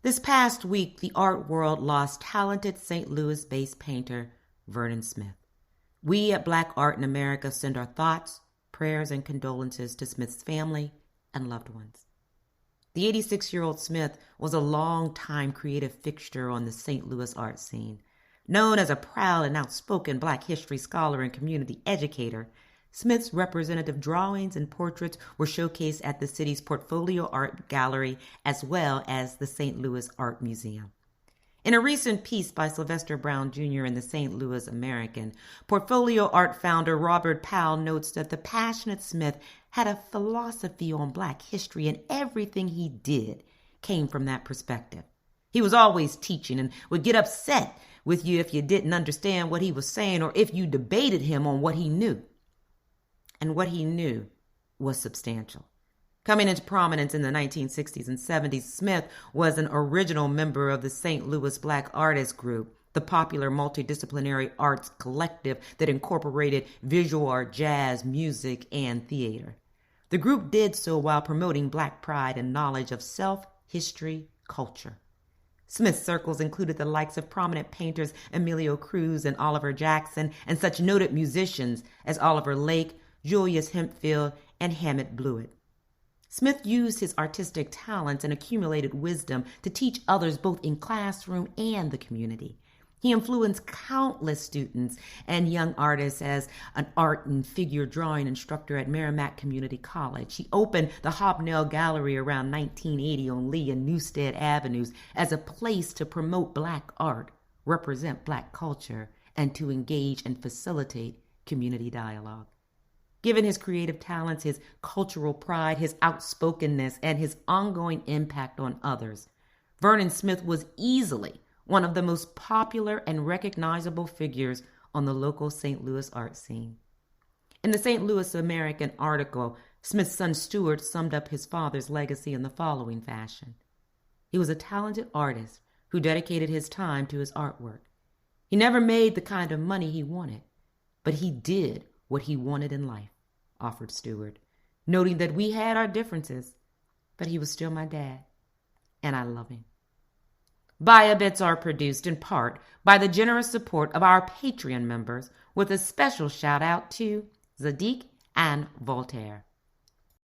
This past week, the art world lost talented St. Louis-based painter Vernon Smith. We at Black Art in America send our thoughts, prayers, and condolences to Smith's family and loved ones. The 86-year-old Smith was a long-time creative fixture on the St. Louis art scene. Known as a proud and outspoken Black history scholar and community educator, Smith's representative drawings and portraits were showcased at the city's Portfolio Art Gallery as well as the St. Louis Art Museum. In a recent piece by Sylvester Brown Jr. in the St. Louis American, Portfolio Art founder Robert Powell notes that the passionate Smith had a philosophy on Black history, and everything he did came from that perspective. He was always teaching and would get upset with you if you didn't understand what he was saying or if you debated him on what he knew. And what he knew was substantial. Coming into prominence in the 1960s and 70s, Smith was an original member of the St. Louis Black Artists Group, the popular multidisciplinary arts collective that incorporated visual art, jazz, music, and theater. The group did so while promoting Black pride and knowledge of self, history, culture. Smith's circles included the likes of prominent painters Emilio Cruz and Oliver Jackson, and such noted musicians as Oliver Lake, Julius Hempfield, and Hammett Blewett. Smith used his artistic talents and accumulated wisdom to teach others both in classroom and the community. He influenced countless students and young artists as an art and figure drawing instructor at Merrimack Community College. He opened the Hobnail Gallery around 1980 on Lee and Newstead Avenues as a place to promote Black art, represent Black culture, and to engage and facilitate community dialogue. Given his creative talents, his cultural pride, his outspokenness, and his ongoing impact on others, Vernon Smith was easily one of the most popular and recognizable figures on the local St. Louis art scene. In the St. Louis American article, Smith's son Stuart summed up his father's legacy in the following fashion. He was a talented artist who dedicated his time to his artwork. He never made the kind of money he wanted, but he did what he wanted in life, offered Stewart, noting that we had our differences, but he was still my dad, and I love him. BAIA bits are produced in part by the generous support of our Patreon members, with a special shout out to Zadik and Voltaire.